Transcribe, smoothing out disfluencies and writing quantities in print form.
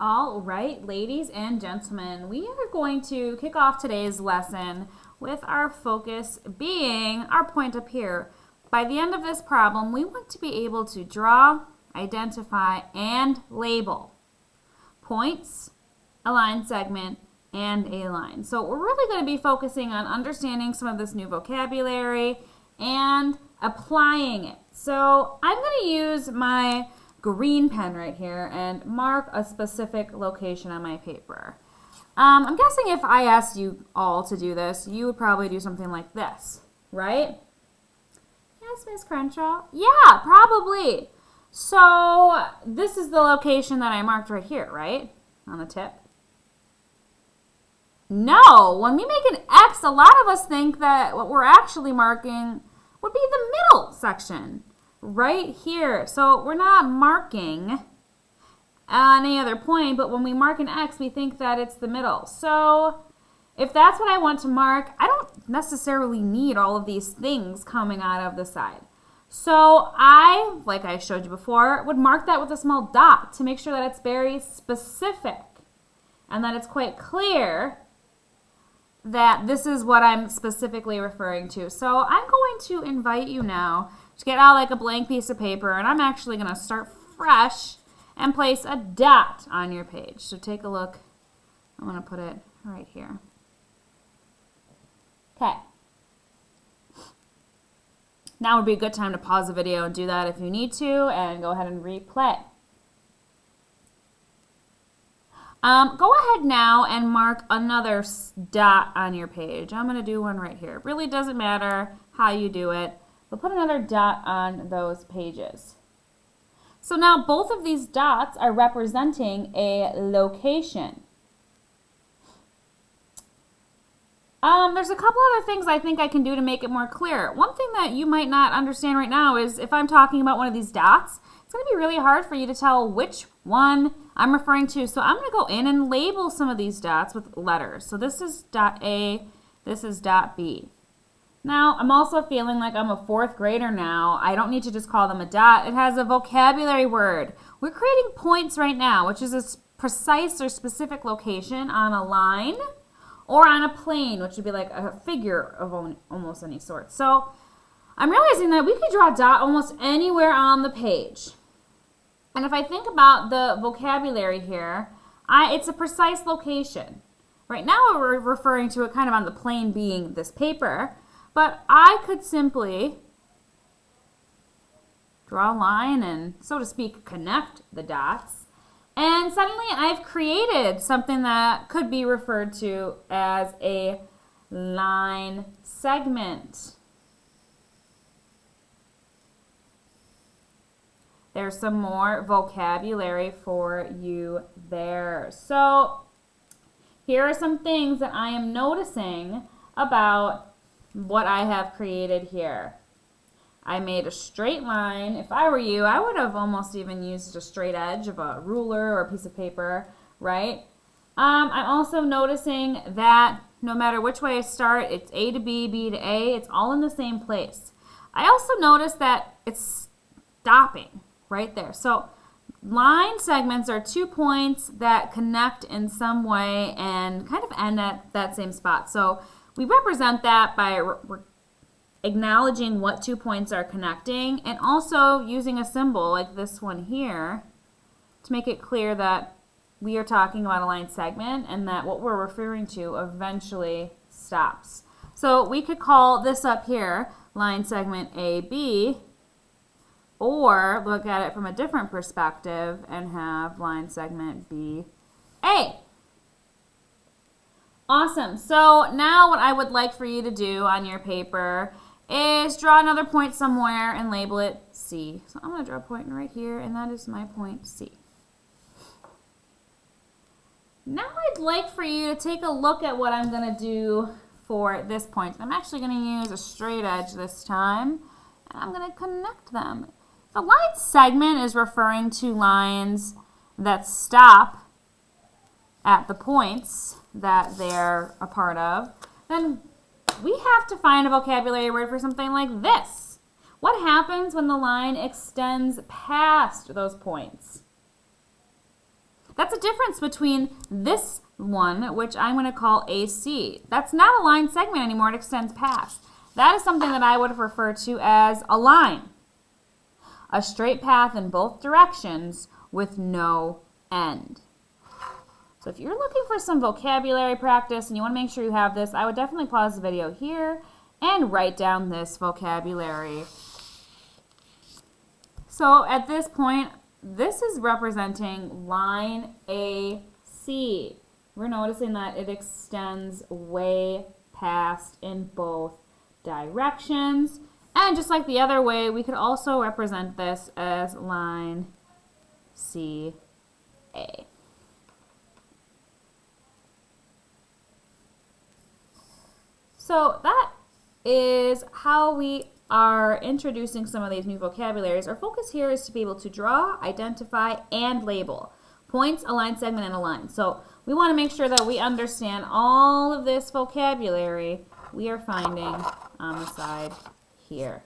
All right, ladies and gentlemen, we are going to kick off today's lesson with our focus being our point up here. By the end of this problem, we want to be able to draw, identify, and label points, a line segment, and a line. So we're really going to be focusing on understanding some of this new vocabulary and applying it. So I'm going to use my green pen right here and mark a specific location on my paper. I'm guessing if I asked you all to do this, you would probably do something like this, right? Yes, Miss Crenshaw? Yeah, probably. So this is the location that I marked right here, right? On the tip. No, when we make an X, a lot of us think that what we're actually marking would be the middle section. Right here. So we're not marking any other point, but when we mark an X, we think that it's the middle. So if that's what I want to mark, I don't necessarily need all of these things coming out of the side. So I, like I showed you before, would mark that with a small dot to make sure that it's very specific and that it's quite clear that this is what I'm specifically referring to. So I'm going to invite you now to get out like a blank piece of paper, and I'm actually going to start fresh and place a dot on your page. So take a look. I'm going to put it right here. Okay. Now would be a good time to pause the video and do that if you need to, and go ahead and replay. Go ahead now and mark another dot on your page. I'm going to do one right here. It really doesn't matter how you do it, but put another dot on those pages. So now both of these dots are representing a location. There's a couple other things I think I can do to make it more clear. One thing that you might not understand right now is if I'm talking about one of these dots, it's going to be really hard for you to tell which one I'm referring to. So I'm going to go in and label some of these dots with letters. So this is dot A, this is dot B. Now, I'm also feeling like I'm a fourth grader now. I don't need to just call them a dot. It has a vocabulary word. We're creating points right now, which is a precise or specific location on a line or on a plane, which would be like a figure of almost any sort. So I'm realizing that we could draw a dot almost anywhere on the page. And if I think about the vocabulary here, it's a precise location. Right now we're referring to it kind of on the plane being this paper, but I could simply draw a line and, so to speak, connect the dots. And suddenly I've created something that could be referred to as a line segment. There's some more vocabulary for you there. So here are some things that I am noticing about what I have created here. I made a straight line. If I were you, I would have almost even used a straight edge of a ruler or a piece of paper, right? I'm also noticing that no matter which way I start, it's A to B, B to A, it's all in the same place. I also noticed that it's stopping right there. So line segments are 2 points that connect in some way and kind of end at that same spot. So we represent that by acknowledging what 2 points are connecting and also using a symbol like this one here to make it clear that we are talking about a line segment and that what we're referring to eventually stops. So we could call this up here line segment AB, or look at it from a different perspective and have line segment BA. Awesome. So now what I would like for you to do on your paper is draw another point somewhere and label it C. So I'm going to draw a point right here, and that is my point C. Now I'd like for you to take a look at what I'm going to do for this point. I'm actually going to use a straight edge this time, and I'm going to connect them. The line segment is referring to lines that stop at the points that they're a part of. Then we have to find a vocabulary word for something like this. What happens when the line extends past those points? That's a difference between this one, which I'm going to call AC. That's not a line segment anymore. It extends past. That is something that I would refer to as a line. A straight path in both directions with no end. So if you're looking for some vocabulary practice and you want to make sure you have this, I would definitely pause the video here and write down this vocabulary. So at this point, this is representing line AC. We're noticing that it extends way past in both directions. And just like the other way, we could also represent this as line CA. So that is how we are introducing some of these new vocabularies. Our focus here is to be able to draw, identify, and label points, a line segment, and a line. So we want to make sure that we understand all of this vocabulary we are finding on the side here.